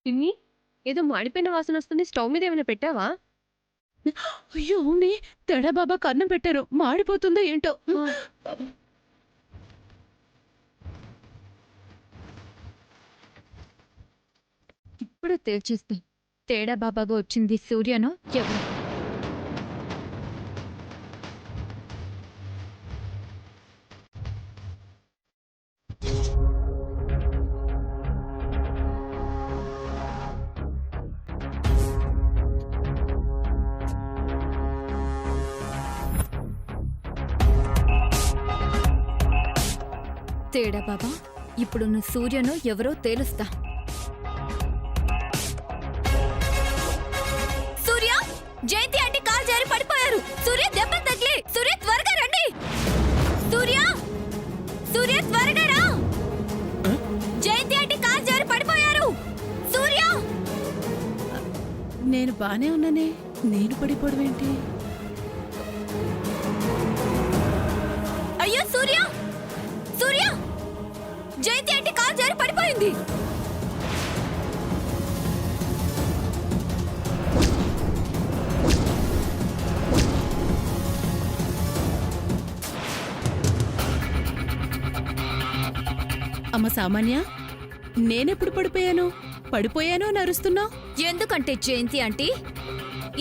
పిన్ని, ఏదో మాడిపోయిన వాసన వస్తుంది. స్టవ్ మీద ఏమైనా పెట్టావా? అయ్యో అవునే, తేడా బాబా కన్నం పెట్టారు, మాడిపోతుందో ఏంటో. ఇప్పుడు తేల్చేస్తే తేడా బాబాగా వచ్చింది సూర్యనో ఎవరు? తేడా బాబా, ఇప్పుడు నువ్వు సూర్యనో ఎవరో తేలుస్తా. సూర్య, జయంతి ఆంటీ కాలు జారి పడిపోయారు. సూర్య దెబ్బలు తగిలి. సూర్య త్వరగా రండి. సూర్య, సూర్య త్వరగా రా. జయంతి ఆంటీ కాలు జారి పడిపోయారు. సూర్య, నేను బానే ఉన్నానే, నేను పడిపోవడం ఏంటి? అయ్యో సూర్య, సూర్య, జయంతి ఆంటీ కాలు జారి పడిపోయింది. అమ్మ సామాన్య, నేనెప్పుడు పడిపోయానో నరుస్తున్నావు. ఎందుకంటే జయంతి ఆంటీ,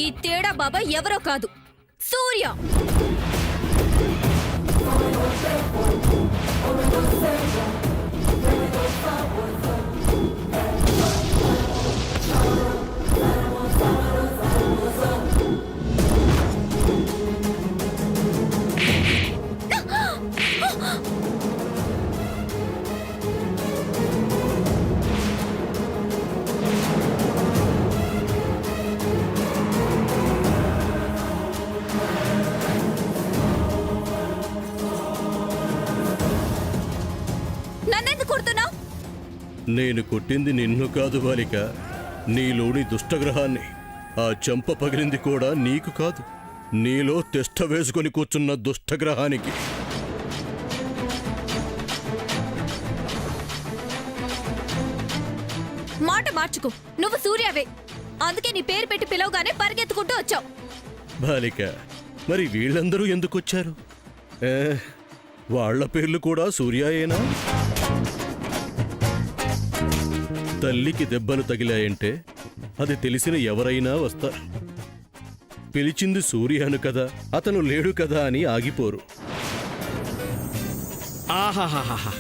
ఈ తేడా బాబా ఎవరో కాదు, సూర్య. నన్నెందుకు కొడుతున్నావు? నేను కొట్టింది నిన్ను కాదు బాలిక, నీలోని దుష్టగ్రహాన్ని. ఆ చెంప పగిలింది కూడా నీకు కాదు, నీలో తిష్ట వేసుకొని కూర్చున్న దుష్టగ్రహానికి. మాట మార్చుకో, నువ్వు సూర్యవే. అందుకే నీ పేరు పెట్టి పిలవగానే పరిగెత్తుకుంటూ వచ్చావు. బాలిక, మరి వీళ్ళందరూ ఎందుకొచ్చారు? వాళ్ళ పేర్లు కూడా సూర్యాయేనా? తల్లికి దెబ్బలు తగిలాయంటే అది తెలిసిన ఎవరైనా వస్తారు. పిలిచింది సూర్యాను కదా, అతను లేడు కదా అని ఆగిపోరు. ఆహాహాహా,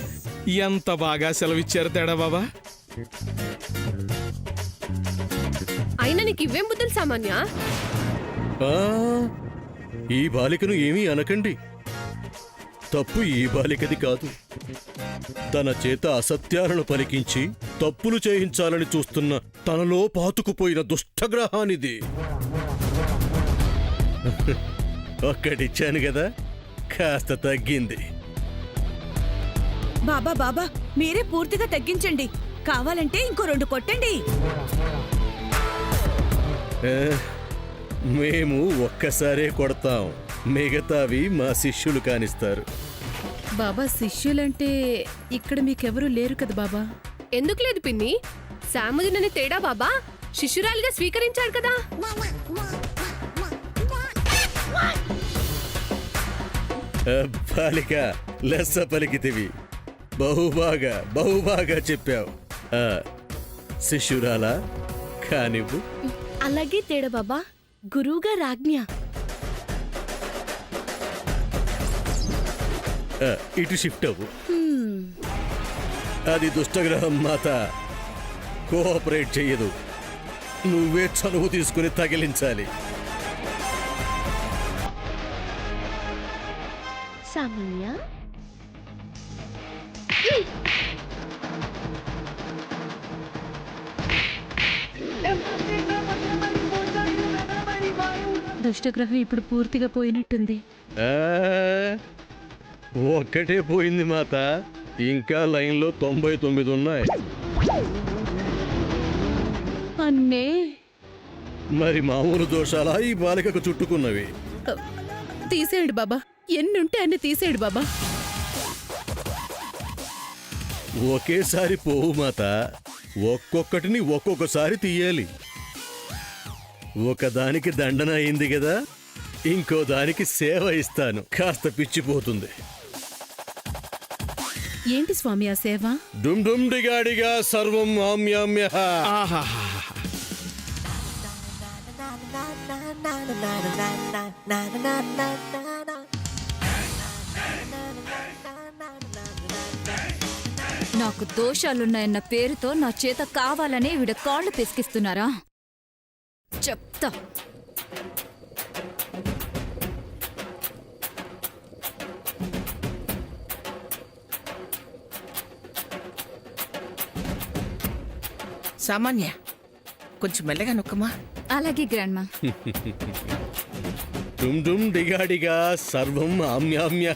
ఎంత బాగా సెలవిచ్చారు తేడా బాబా. అయినా నీకు ఇవేం బుద్ధులు సామాన్య? ఆ, ఈ బాలికను ఏమీ అనకండి. తప్పు ఈ బాలికది కాదు. తన చేత అసత్యాలను పలికించి తప్పులు చేయించాలని చూస్తున్న తనలో పాతుకుపోయిన దుష్టగ్రహానిది. ఒక్కటిచ్చాను కదా, కాస్త తగ్గింది. బాబా బాబా, మీరే పూర్తిగా తగ్గించండి. కావాలంటే ఇంకో 2 కొట్టండి. మేము ఒక్కసారే కొడతాం, మిగతావి మా శిష్యులు కానిస్తారు. బాబా, శిష్యులంటే ఇక్కడ మీకెవరూ లేరు కదా బాబా? ఎందుకు లేదు పిన్ని? సాముదినని తేడా బాబా శిష్యురాలిగా స్వీకరించాడు కదా. బాలిక, లెస్స పలికితివి. బహుబాగా చెప్పావు. శిష్యురాలా కానివ్వు. అలాగే తేడా బాబా, గురువుగా రాజ్ఞ. ఇటు షిఫ్ట్ అవ్వు. అది దుష్టగ్రహం మాత, కోఆపరేట్ చెయ్యదు. నువ్వే చనువు తీసుకుని తగిలించాలి. సామాన్య, దుష్టగ్రహం ఇప్పుడు పూర్తిగా పోయినట్టుంది. ఒక్కటే పోయింది మాత, ఇంకా లైన్లో 99 ఉన్నాయి. అన్నే మరి మామూలు దోషాలా ఈ బాలికకు చుట్టుకున్నవి? తీసేయండి బాబా, ఎన్నుంటే అన్ని తీసేయండి బాబా. ఒకేసారి పోవు మాత, ఒక్కొక్కటిని ఒక్కొక్కసారి తీయాలి. ఒకదానికి దండన అయింది కదా, ఇంకో దానికి సేవ ఇస్తాను. కాస్త పిచ్చిపోతుంది. ఏంటి స్వామి ఆ సేవ? డుమ్ డుమ్ డిగాడిగా సర్వం ఆమ్యామ్య. ఆహాహా. నాకు దోషాలున్నాయన్న పేరుతో నా చేత కావాలనే ఈవిడ కాళ్ళు పిసికిస్తున్నారా? చెప్తా. సామాన్య, కొంచెం మెల్లగా నొక్కమా. అలాగే గ్రాండ్మా. డుమ్ డుమ్ డిగాడిగా సర్వం ఆమ్యామ్య.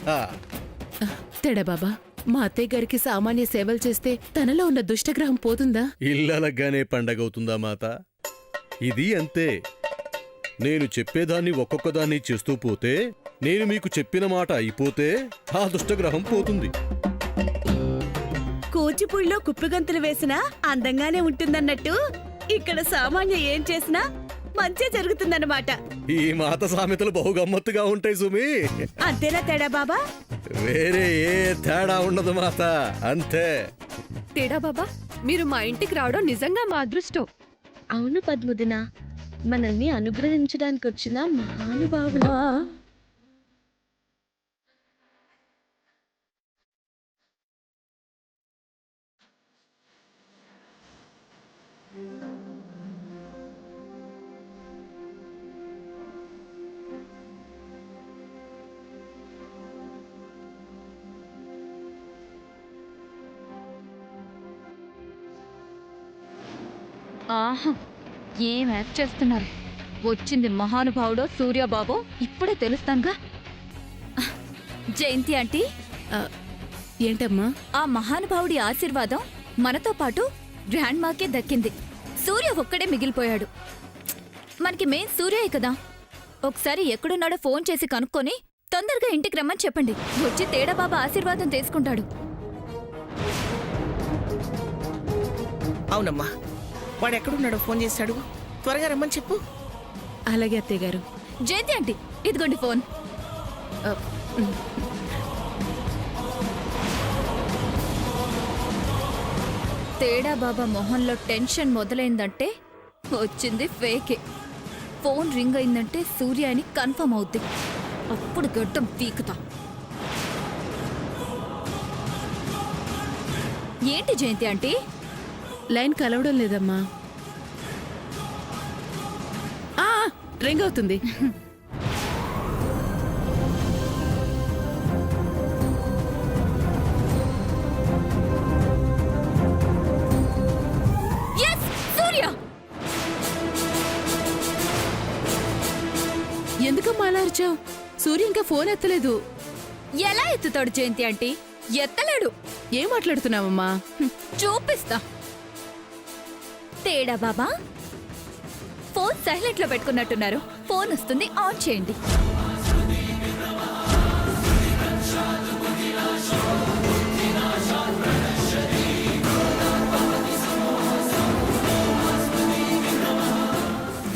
తేడా బాబా, మా అత్తయ్య గారికి సామాన్య సేవలు చేస్తే తనలో ఉన్న దుష్టగ్రహం పోతుందా? ఇల్లలగ్గానే పండగవుతుందా మాత? ఇది అంతే. నేను చెప్పేదాన్ని ఒక్కొక్కదాన్ని చేస్తూ పోతే, నేను మీకు చెప్పిన మాట అయిపోతే ఆ దుష్టగ్రహం పోతుంది. కూచిపూడిలో కుప్పిగంతులు వేసినా అందంగానే ఉంటుందన్నట్టు ఇక్కడ సామాన్య ఏం చేసినా మంచి జరుగుతుందన్నమాట. ఈ మాత సామెతలు బహుగమ్మత్తుగా ఉంటాయి సుమి. అంతేనా తేడా బాబా? వేరే ఏ తేడా ఉండదు మాత, అంతే. తేడా బాబా, మీరు మా ఇంటికి రావడం నిజంగా మా అదృష్టం. అవును పద్ముదిన, మనల్ని అనుగ్రహించడానికి వచ్చిన మహానుభావులు. ఆహా, ఏం యాక్ట్ చేస్తున్నారు? వచ్చింది మహానుభావుడో సూర్యబాబో ఇప్పుడే తెలుస్తానుగా. జయంతి ఆంటీ, ఏంటమ్మా? ఆ మహానుభావుడి ఆశీర్వాదం మనతో పాటు గ్రాండ్ మాకే దక్కింది. సూర్య ఒక్కడే మిగిలిపోయాడు. మనకి మెయిన్ సూర్యే కదా. ఒకసారి ఎక్కడున్నాడో ఫోన్ చేసి కనుక్కొని తొందరగా ఇంటికి రమ్మని చెప్పండి. వచ్చి తేడా బాబా ఆశీర్వాదం తీసుకుంటాడు. అవునమ్మా, వాడు ఎక్కడున్నాడో ఫోన్ చేశాడు. త్వరగా రమ్మని చెప్పు. అలాగే అత్తయ్య గారు. జయంతి ఆంటీ, ఇదిగోండి ఫోన్. తేడా బాబా మొహంలో టెన్షన్ మొదలైందంటే వచ్చింది ఫేకే. ఫోన్ రింగ్ అయిందంటే సూర్య అని కన్ఫర్మ్ అవుద్ది. అప్పుడు గడ్డం పీకుతా. ఏంటి జయంతి ఆంటీ? లైన్ కలవడం లేదమ్మా. రింగ్ అవుతుంది. yes, సూర్య! ఎందుకమ్మా అలా అరిచావు? సూర్య ఇంకా ఫోన్ ఎత్తలేదు. ఎలా ఎత్తుతాడు జయంతి ఆంటీ? ఎత్తలేడు. ఏం మాట్లాడుతున్నావమ్మా? చూపిస్తా. తేడా బాబా, ఫోన్ సైలెంట్ లో పెట్టుకున్నట్టున్నారు. ఫోన్ వస్తుంది, ఆన్ చేయండి.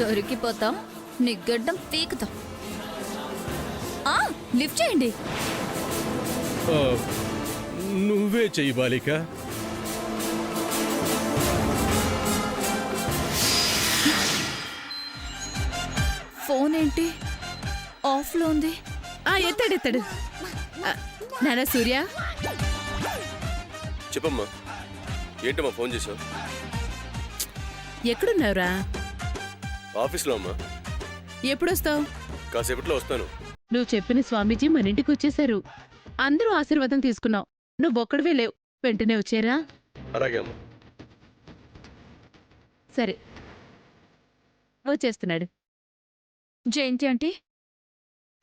దొరికిపోతాం, నీ గడ్డం పీకుతాం. లిఫ్ట్ చేయండి. ఆ, నువ్వే చెయ్యి బాలిక. ఫోన్ ఏంటి ఆఫ్ లో ఉంది? ఎత్తాడు. నానా సూర్య, చెప్పమ్మా, ఏంటమ్మా ఫోన్ చేసావు? ఎక్కడున్నావురా? ఆఫీస్లో అమ్మా. ఎప్పుడొస్తావు? కాసేపట్లో వస్తాను. నువ్వు చెప్పిన స్వామీజీ మన ఇంటికి వచ్చేశారు. అందరూ ఆశీర్వాదం తీసుకున్నావు. నువ్వొక్కడివే లేవు. వెంటనే వచ్చారా? అలాగే అమ్మా. సరే, వచ్చేస్తున్నాడు. జయంతి ఆంటీ,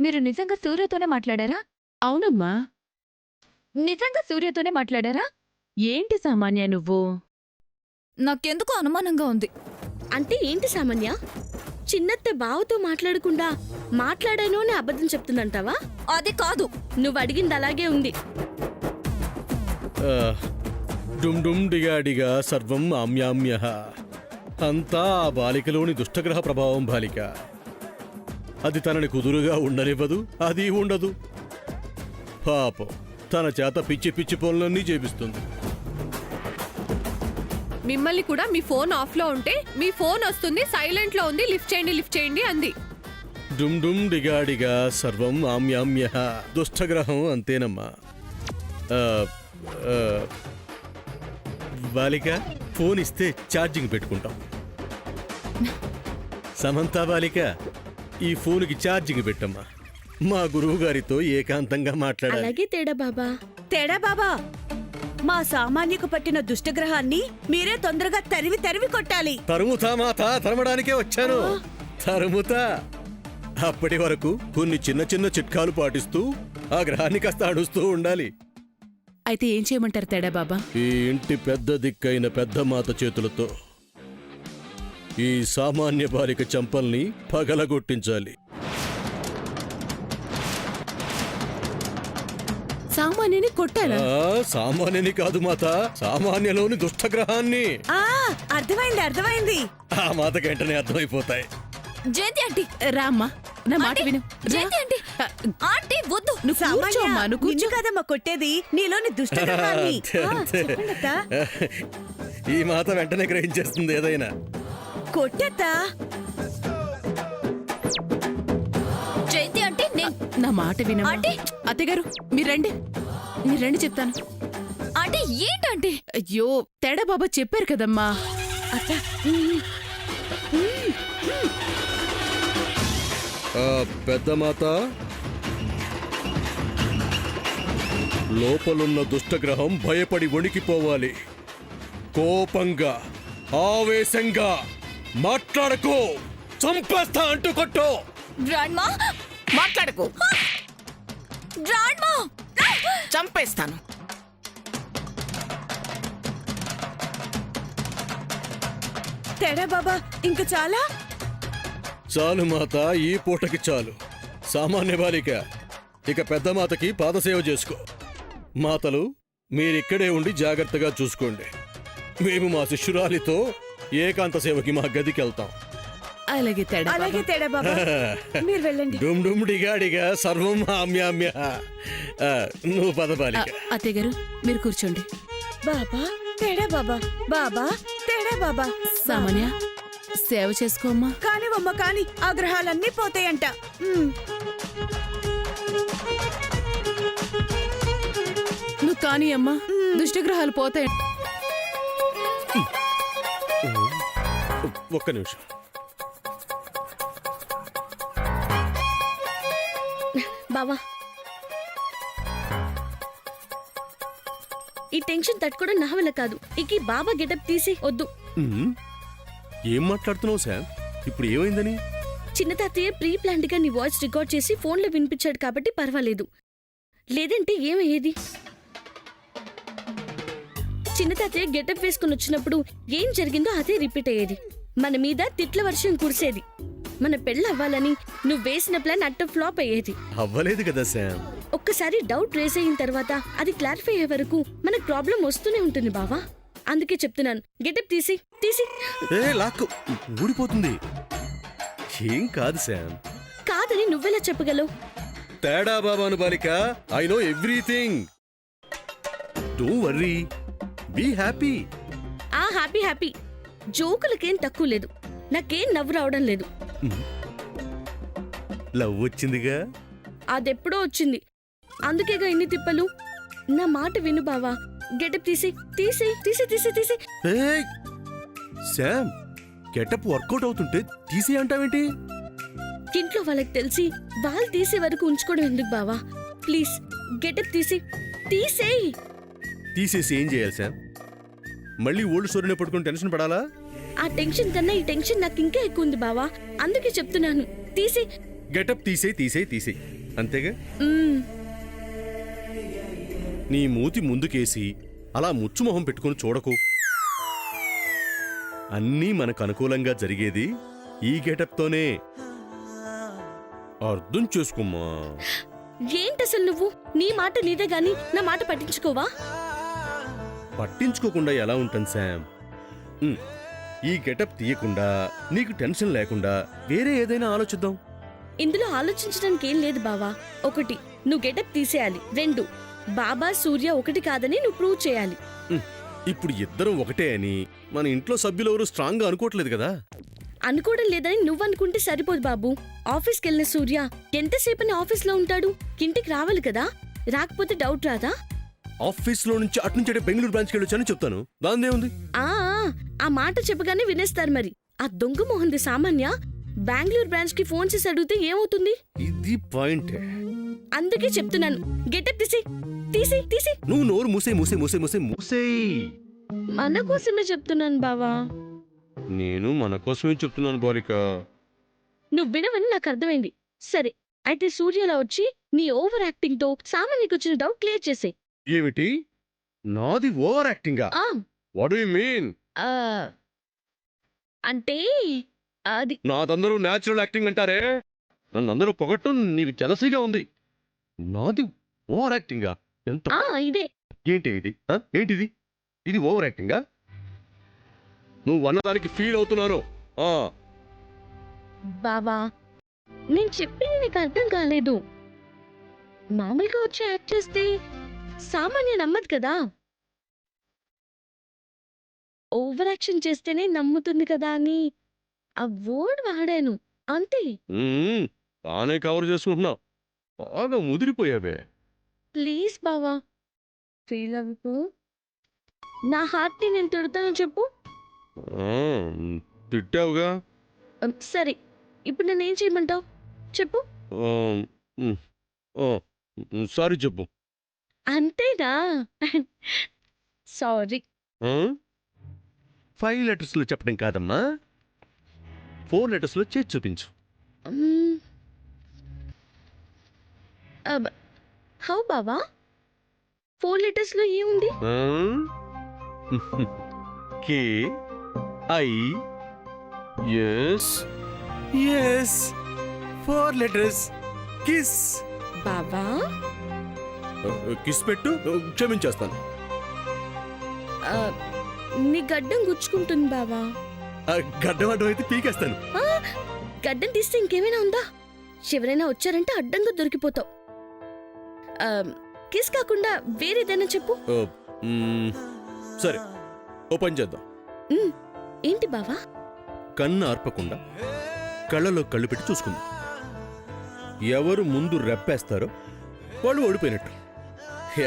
మీరు నిజంగా సూర్యతోనే మాట్లాడారా? అవునమ్మా. నిజంగా సూర్యతోనే మాట్లాడారా? ఏంటి సామాన్య నువ్వు? నాకెందుకో అనుమానంగా ఉంది. అంటే ఏంటి సామాన్య? చిన్నత్త బావతో మాట్లాడకుండా మాట్లాడాను అని అబద్ధం చెప్తుందంటావా? అది కాదు. నువ్వు అడిగింది అలాగే ఉంది. ఆ, డుమ్ డుమ్ డిగాడిగా సర్వం ఆమ్యామ్య. అంతా ఆ బాలికలోని దుష్టగ్రహ ప్రభావం బాలిక. అది తనని కుదురుగా ఉండనివ్వదు, అది ఉండదు. పాపం తన చేత పిచ్చి పిచ్చి పనులన్నీ చేపిస్తుంది. మిమ్మల్ని కూడా మీ ఫోన్ ఆఫ్ లో ఉంటే మీ ఫోన్ వస్తుంది, సైలెంట్ లో ఉంది, లిఫ్ట్ చేయండి అంది. డుమ్ డుమ్ డిగాడిగా సర్వం ఆమ్యామ్య. దుష్టగ్రహం అంతేనమ్మా. బాలిక ఫోన్ ఇస్తే ఛార్జింగ్ పెట్టుకుంటాం. సమంత బాలిక ఈ ఫోన్కి ఛార్జింగ్ పెట్టమ్మా. మా గురువు గారితో ఏకాంతంగా మాట్లాడాలి. అలాగే తేడా బాబా. తేడా బాబా, మా సామాన్యకు పట్టిన దుష్టగ్రహాన్ని మీరే తొందరగా తరివి తరివి కొట్టాలి. తరుముతా మాత, తరమడానికే వచ్చాను. తరుముతా. అప్పటి వరకు కొన్ని చిన్న చిన్న చిట్కాలు పాటిస్తూ ఆ గ్రహాన్ని కాస్త అడుస్తూ ఉండాలి. అయితే ఏం చేయమంటారు తేడా బాబా? ఈ ఇంటి పెద్ద దిక్కైన పెద్ద మాత చేతులతో ఈ సామాన్య బాలిక చంపల్ని పగలగొట్టించాలి. సామాన్యుని కొట్టాలా? సామాన్యని కాదు మాత, సామాన్యలోని దుష్టగ్రహాన్ని. అర్థమైంది. ఆ మాతకి వెంటనే అర్థమైపోతాయి. జయంతి ఆంటీ, రామ్మా, నా మాట విను. జయంతి ఆంటీ, ఆంటీ వద్దు. నువ్వు కూర్చోమ్మా, నువ్వు కూర్చో. నిన్ను కదమ్మా కొట్టేది, నీలోని దుష్టగ్రహాన్ని. అంతే, అంతే. చెప్పండి అత్తా. ఈ మాత వెంటనే గ్రహించేస్తుంది ఏదైనా. కొట్టేత్తా. జయంతి ఆంటీ, నేను నా మాట విను. ఆంటీ. అత్తగారు మీరు రండి చెప్తాను. ఆంటీ ఏంటంటే? అయ్యో తేడా బాబా చెప్పారు కదమ్మా. అత్తా, పెద్ద మాత, లోపలున్న దుష్టగ్రహం భయపడి వణికిపోవాలి. కోపంగా, ఆవేశంగా మాట్లాడకు. చంపేస్తా అంటూ కొట్టు. గ్రాండ్మా, మాట్లాడకు, గ్రాండ్మా, చంపేస్తాను. తేడా బాబా ఇంక చాలా. చాలు మాత, ఈ పూటకి చాలు. సామాన్య బాలిక, ఇక పెద్ద మాతకి పాదసేవ చేసుకో. మాతలు మీరిక్కడే ఉండి జాగ్రత్తగా చూసుకోండి. మేము మా శిష్యురాలితో ఏకాంత సేవకి మా గదికి వెళ్తాం. అలాగే తేడా బాబా. అలాగే తేడా బాబా, మీరు వెళ్ళండి. డుమ్ డుమ్ డిగాడిగా సర్వం ఆమ్యామ్య. నువ్వు పద బాలిక. అత్తగారు మీరు కూర్చోండి. బాబా తేడా బాబా, బాబా తేడా బాబా. సామాన్య సేవ చేసుకోమ్మా. కానివమ్మ కాని, ఆ గ్రహాలన్నీ పోతాయంట. నువ్వు కానీ అమ్మా, దుష్టగ్రహాలు పోతాయి. ఒక్క నిమిషం. బావా, ఈ టెన్షన్ తట్టుకోవడం నా వల్ల కాదు. ఇక ఈ బాబా గెటప్ తీసి వద్దు. ఏం మాట్లాడుతున్నావు శామ్? ఇప్పుడు ఏమైందని? చిన్న తాతయ్య ప్రీ ప్లాన్డ్ గా నీ వాయిస్ రికార్డ్ చేసి ఫోన్లో వినిపించాడు కాబట్టి పర్వాలేదు. లేదంటే ఏమయ్యేది? చిన్న తాతయ్య గెటప్ వేసుకుని వచ్చినప్పుడు ఏం జరిగిందో అదే రిపీట్ అయ్యేది. మన మీద తిట్ల వర్షం కురిసేది. మన పెళ్ళవ్వాలని నువ్వు వేసిన ప్లాన్ అట్ట ఫ్లాప్ అయ్యేది. అవ్వలేదు కదా శామ్. ఒక్కసారి డౌట్ రేస్ అయిన తర్వాత అది క్లారిఫై అయ్యే వరకు మనకు ప్రాబ్లం వస్తూనే ఉంటుంది బావా. అందుకే చెప్తున్నాను, గెటప్ తీసి తీసి. లాక్కు ఊడిపోతుంది. ఏం కాదు శామ్. కాదని నువ్వెలా చెప్పగలవు? తేడా బాబాను బాలిక, I know everything. Don't worry, be happy. ఆ హ్యాపీ హ్యాపీ జోకులకేం తక్కువ లేదు. నాకేం నవ్వు రావడం లేదు. లవ్ వచ్చిందిగా. అదెప్పుడో వచ్చింది, అందుకేగా ఇన్ని తిప్పలు. నా మాట విను బావా, గెటప్ తీసి తీసి తీసి తీసి తీసి. ఏయ్ శామ్, గెటప్ వర్కౌట్ అవుతుంటే తీసి అంటావేంటి? ఇంట్లో వాళ్ళకి తెలిసి వాళ్ళు తీసే వరకు ఉంచుకోవడం ఎందుకు బావా? ప్లీజ్ గెటప్ తీసి తీసేయ్. తీసేసి ఏం చేయాలి శామ్? మళ్ళీ ఓల్డ్ స్టోరీని పట్టుకుని టెన్షన్ పడాలా? ఆ టెన్షన్ కన్నా ఈ టెన్షన్ నాకు ఇంకా ఎక్కువ ఉంది బావా. అందుకే చెప్తున్నాను, తీసి. గెటప్ తీసేయి అంతేగా? నీ మూతి ముందుకేసి అలా ముచ్చుమొహం పెట్టుకుని చూడకు. అన్నీ మనకు అనుకూలంగా జరిగేది ఈ గెటప్తోనే. అర్థం చేసుకోమ్మా. ఏంటసలు నువ్వు? నీ మాట నీదే గాని నా మాట పట్టించుకోవా? పట్టించుకోకుండా ఎలా ఉంటాను శామ్? ఈ గెటప్ తీయకుండా నీకు టెన్షన్ లేకుండా వేరే ఏదైనా ఆలోచిద్దాం. ఇందులో ఆలోచించడానికి ఏం లేదు బావా. ఒకటి, నువ్వు గెటప్ తీసేయాలి. 2, బాబా సూర్య ఒకటి కాదని నువ్వు ప్రూవ్ చేయాలి. ఇప్పుడు ఇద్దరం ఒకటే అని మన ఇంట్లో సభ్యులెవరూ స్ట్రాంగ్ గా అనుకోవట్లేదు కదా. అనుకోవడం లేదని నువ్వు అనుకుంటే సరిపోదు బాబు. ఆఫీస్కి వెళ్ళిన సూర్య ఎంతసేపని ఆఫీస్లో ఉంటాడు? ఇంటికి రావాలి కదా. రాకపోతే డౌట్ రాదా? ఆఫీస్ లో నుంచి అటు బెంగళూరు బ్రాంచ్కి వెళ్ళొచ్చానని చెప్తాను, దాందే ఉంది. ఆ మాట చెప్పగానే వినేస్తారు. మరి ఆ దొంగ మొహంది సామాన్య బెంగళూరు బ్రాంచ్ కి ఫోన్ చేసి అడిగితే ఏమవుతుంది? ఇది పాయింట్. అందుకే చెప్తున్నాను, గెటప్ తీసి. నువ్వు నోరు మూసే. మన కోసమే చెప్తున్నాను బావా. నేను మన కోసమే చెప్తున్నాను బాలిక. నువ్వు వినవని నాకు అర్థమైంది. సరే, అయితే సూర్యలా వచ్చి నీ ఓవర్ యాక్టింగ్ తో సామాన్యకి వచ్చిన డౌట్ క్లియర్ చేసే. ఏమిటి? నాది ఓవర్ యాక్టింగా? What do you mean? అంటే అది నాదందరూ నేచురల్ యాక్టింగ్ అంటారే. నన్ను అందరూ పొగట్టం నీకు జలసీగా ఉంది. నాది ఓవర్ యాక్టింగా? ఎంత? ఇదే. ఏంటి ఇది? ఏంటిది? ఇది ఓవర్ యాక్టింగా? నువ్వు అన్నదానికి ఫీల్ అవుతున్నాను. బావా, నేను చెప్పింది నీకు అర్థం కాలేదు. మామూలుగా వచ్చి యాక్ట్ చేస్తే సామాన్య నమ్మదు కదా. ఓవర్ యాక్షన్ చేస్తేనే నమ్ముతుంది కదా అని ఆ వర్డ్ వాడాను అంతే. తానే కవర్ చేసుకుంటున్నావు. బాగా ముదిరిపోయావే. ప్లీజ్ బావా, ఫీల్ అవ్వకు. నా హార్ట్ని నేను తిడతాను చెప్పు. తిట్టావుగా. సరే, ఇప్పుడు నేనేం చేయమంటావు చెప్పు. సారీ చెప్పు. అంతేనా? సారీ. 5 letters లో చెప్పడం కాదమ్మా, 4 letters లో చేసి చూపించు. హౌ బావా? 4 letters లో ఏముంది? Yes, 4 letters. కిస్. బావా, కిస్ పెట్టు, క్షమించేస్తాను. నీ గడ్డం గుచ్చుకుంటుంది బావా. గడ్డం అయితే పీకేస్తాను. గడ్డం తీస్తే ఇంకేమైనా ఉందా? ఎవరైనా వచ్చారంటే అడ్డంగా దొరికిపోతావు. కిస్ కాకుండా వేరేదైనా చెప్పు. సరే, ఓపెన్ చేద్దాం. ఏంటి బావా? కన్ను ఆర్పకుండా కళ్ళలో కళ్ళు పెట్టి చూసుకుందాం. ఎవరు ముందు రెప్పేస్తారో వాళ్ళు ఓడిపోయినట్టు.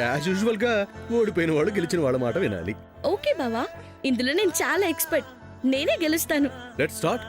యాజ్ యూజువల్ గా ఓడిపోయిన వాళ్ళు గెలిచిన వాళ్ళ మాట వినాలి. ఓకే బావా, ఇందులో నేను చాలా ఎక్స్పర్ట్. నేనే గెలుస్తాను. Let's start.